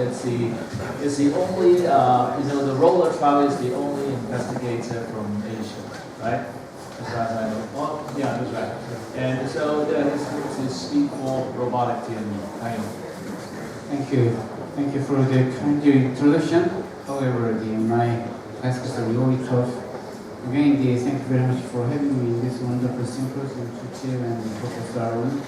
it's the only, the roller trial is the only investigator from Asia, right? As far as I know. Oh, yeah, that's right. And so that is speak for robotic TME, kind of. Thank you. Thank you for the kind introduction. However, my task is really tough. Again, thank you very much for having me in this wonderful symposium, Chief and Professor Arun.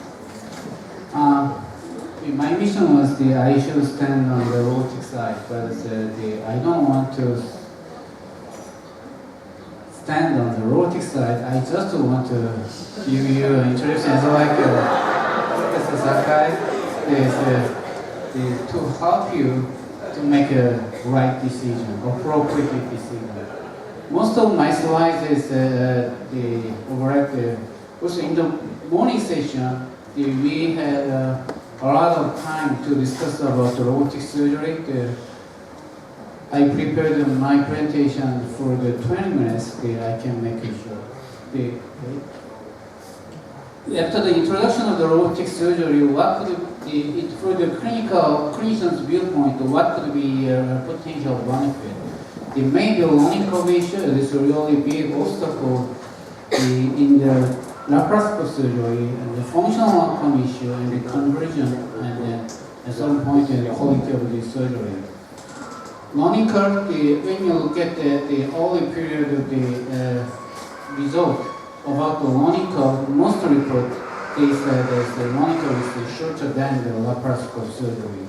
My mission was I should stand on the robotic side, but I don't want to stand on the robotic side. I just want to give you an introduction. So like Professor Sakai is to help you to make a right decision, appropriate decision. Most of my slides is the overactive. Also in the morning session, we had a lot of time to discuss about robotic surgery. I prepared my presentation for the 20 minutes. I can make it short. After the introduction of the robotic surgery, what could be, for the clinician's viewpoint, what could be a potential benefit? The maybe learning curve issue is a really big obstacle in the laparoscopic surgery, and the functional outcome issue, and the conversion, and then at some point the quality of the surgery. Learning curve, when you look at the early period of the result about the learning curve, most report they said that the learning curve is shorter than the laparoscopic surgery.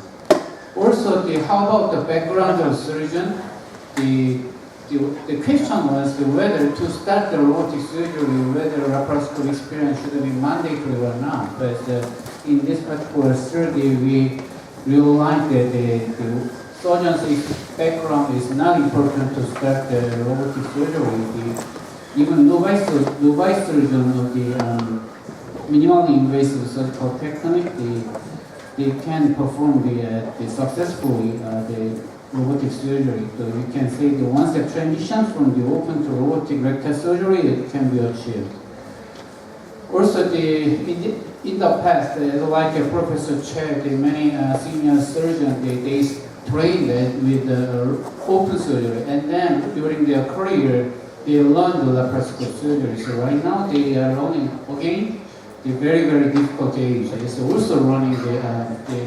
Also, how about the background of surgeon? The question was whether to start the robotic surgery, whether laparoscopic experience should be mandatory or not. But in this particular study, we realized that the surgeon's background is not important to start the robotic surgery. Even novice surgeon of the minimally invasive surgical technique, they can perform successfully the robotic surgery. So you can say the once the transition from the open to robotic rectal surgery, it can be achieved. Also, in the past, like Professor Che, many senior surgeons, they trained with open surgery, and then during their career, they learned the laparoscopic surgery. So right now, they are running again the very, very difficult age. It's also running the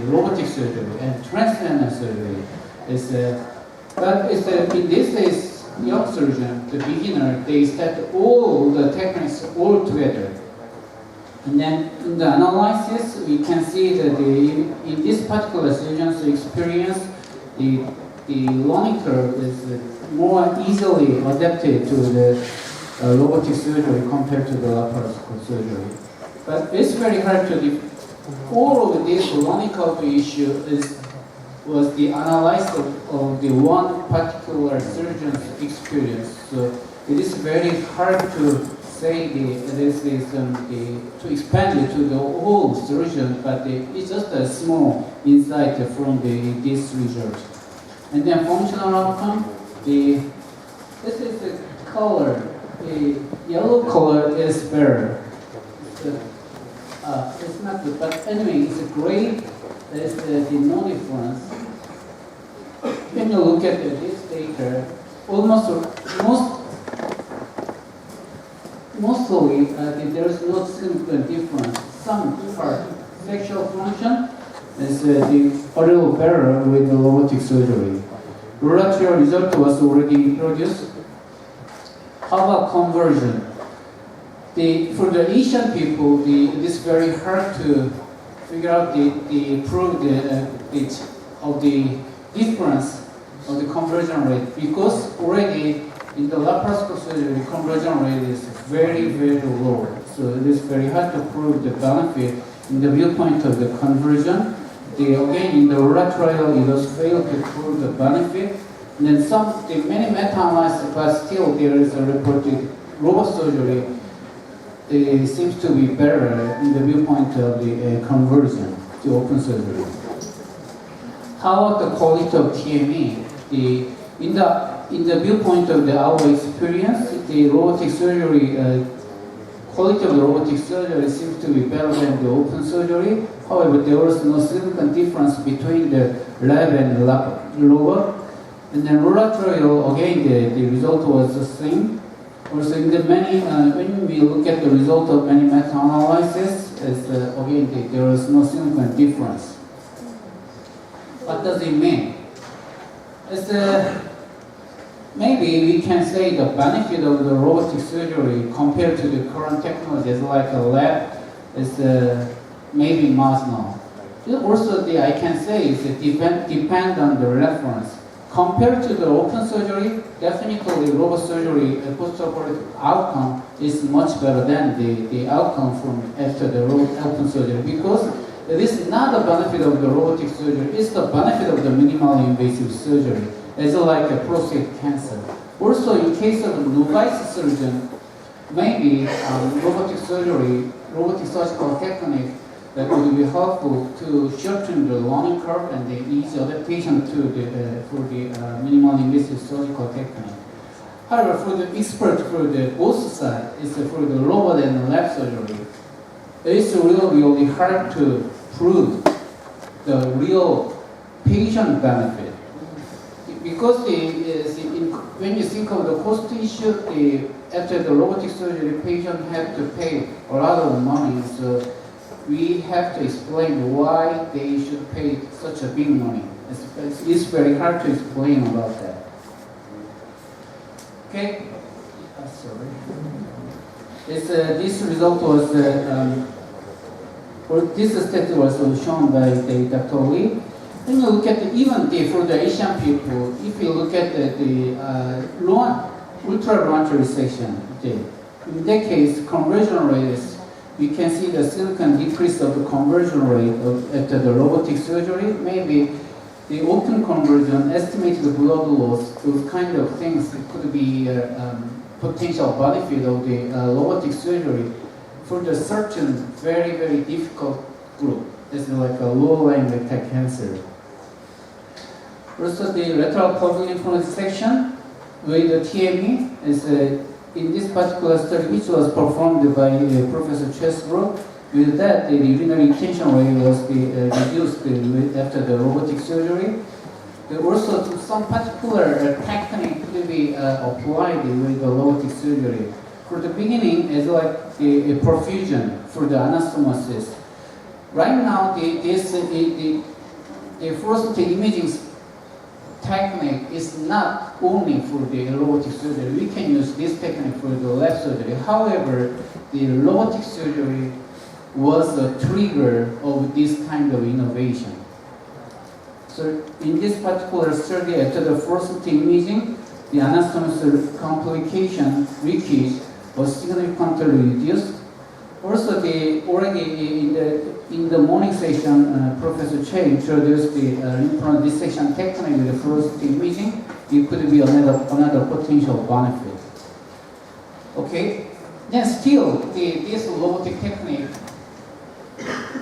robotic surgery and transplant surgery. But in this case, young surgeon, the beginner, they start all the techniques all together. And then in the analysis, we can see that in this particular surgeon's experience, the learning curve is more easily adapted to the robotic surgery compared to the laparoscopic surgery. But it's very hard to all of this learning curve issue was the analysis of the one particular surgeon's experience. So it is very hard to say to expand it to the whole surgeon, but it's just a small insight from this result. And then functional outcome, this is the color. The yellow color is better. It's not good, but anyway, it's a gray. There's the no difference. When you look at this data, mostly there's no significant difference. Some part, sexual function is a little better with the robotic surgery. Laboratory result was already introduced. How about conversion? For the Asian people, it's very hard to figure out prove of the difference of the conversion rate, because already in the laparoscopic surgery, conversion rate is very, very low. So it is very hard to prove the benefit in the viewpoint of the conversion. Again, in the Aurora trial, it was failed to prove the benefit. And then many meta-analysis, but still there is a reported robot surgery. It seems to be better in the viewpoint of the conversion to open surgery. How about the quality of TME? In the viewpoint of our experience, the robotic surgery, quality of the robotic surgery seems to be better than the open surgery. However, there was no significant difference between the lab and robot. And then laboratorial, again, the result was the same. Also, in the many, when we look at the result of many meta-analysis, again, there was no significant difference. What does it mean? Maybe we can say the benefit of the robotic surgery compared to the current technologies like a lab is maybe marginal. Also, I can say is depend on the reference. Compared to the open surgery, definitely robot surgery post-operative outcome is much better than the outcome from after the open surgery, because it is not the benefit of the robotic surgery, it's the benefit of the minimally invasive surgery, as like a prostate cancer. Also, in case of a novice surgeon, maybe robotic surgical technique that would be helpful to shorten the learning curve and the easy adaptation to for the minimally invasive surgical technique. However, for the expert for the both side, is for the robot and lab surgery, it is really hard to prove the real patient benefit. Because when you think of the cost issue, after the robotic surgery, patient have to pay a lot of money. So we have to explain why they should pay such a big money. It's very hard to explain about that. Okay, sorry. This result was, this study was shown by Dr. Lee. When you look at for the Asian people, if you look at the ultra-branch resection, in that case, conversion rate is, we can see the significant decrease of the conversion rate after the robotic surgery. Maybe the open conversion, estimated blood loss, those kind of things could be potential benefit of the robotic surgery for the certain very, very difficult group. It's like a low-lying rectal cancer. Also, the lateral pelvic lymph node section with the TME is in this particular study, which was performed by Professor Chesbrough. With that, the urinary retention rate was reduced after the robotic surgery. Also, some particular technique could be applied with the robotic surgery. For the beginning, as like a perfusion for the anastomosis. Right now, the first imaging technique is not only for the robotic surgery. We can use this technique for the lab surgery. However, the robotic surgery was a trigger of this kind of innovation. So in this particular study, after the first imaging, the anastomosis complication leakage was significantly reduced. Also, already in the morning session, Professor Che introduced the lymph node dissection technique with the first imaging. It could be another potential benefit. Okay, then still this robotic technique,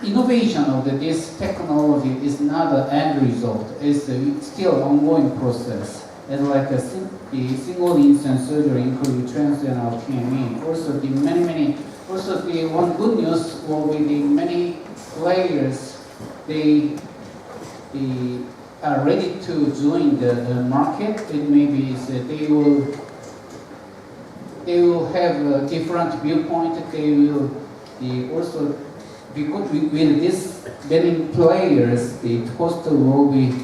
innovation of this technology is not the end result. It's still an ongoing process. It's like the single instance surgery, including transdermal TME. Also, the one good news will be the many players, they are ready to join the market. It maybe they will have a different viewpoint. They will also, because with this many players, the cost will be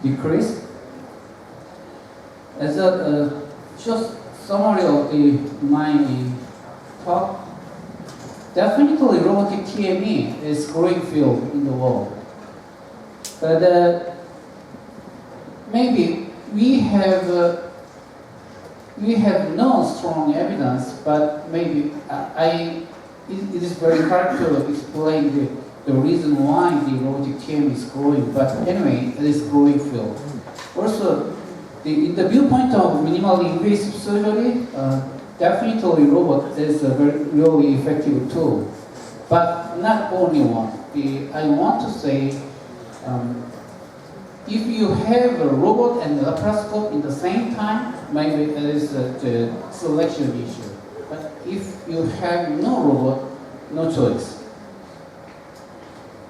decreased. As a just summary of my talk, definitely robotic TME is growing field in the world. But maybe we have no strong evidence, but maybe it is very hard to explain the reason why the robotic TME is growing. But anyway, it is growing field. Also, in the viewpoint of minimally invasive surgery, definitely robot is a really effective tool, but not only one. I want to say, if you have a robot and a laparoscope in the same time, maybe it is a selection issue. But if you have no robot, no choice.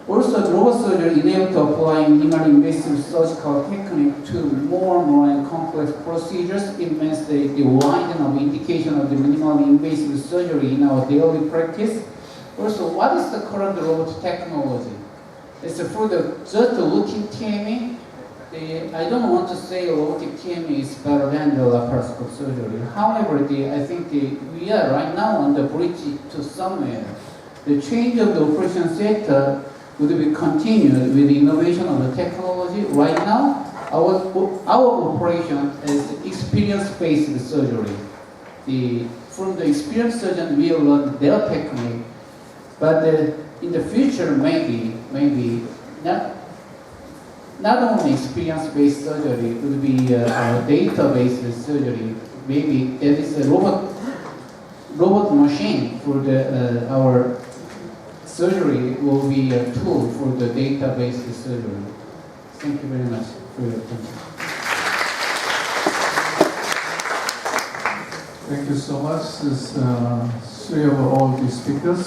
Also, robot surgery enabled to apply minimally invasive surgical technique to more and more complex procedures. It means the widen of indication of the minimally invasive surgery in our daily practice. Also, what is the current robot technology? It's for the just routine TME. I don't want to say robotic TME is better than the laparoscopic surgery. However, I think we are right now on the bridge to somewhere. The change of the operation sector would be continued with the innovation of the technology. Right now, our operation is experience-based surgery. From the experienced surgeon, we will learn their technique. But in the future, maybe not only experience-based surgery, it would be data-based surgery. Maybe there is a robot machine for our surgery will be a tool for the data-based surgery. Thank you very much for your attention. Thank you so much. This three of all the speakers.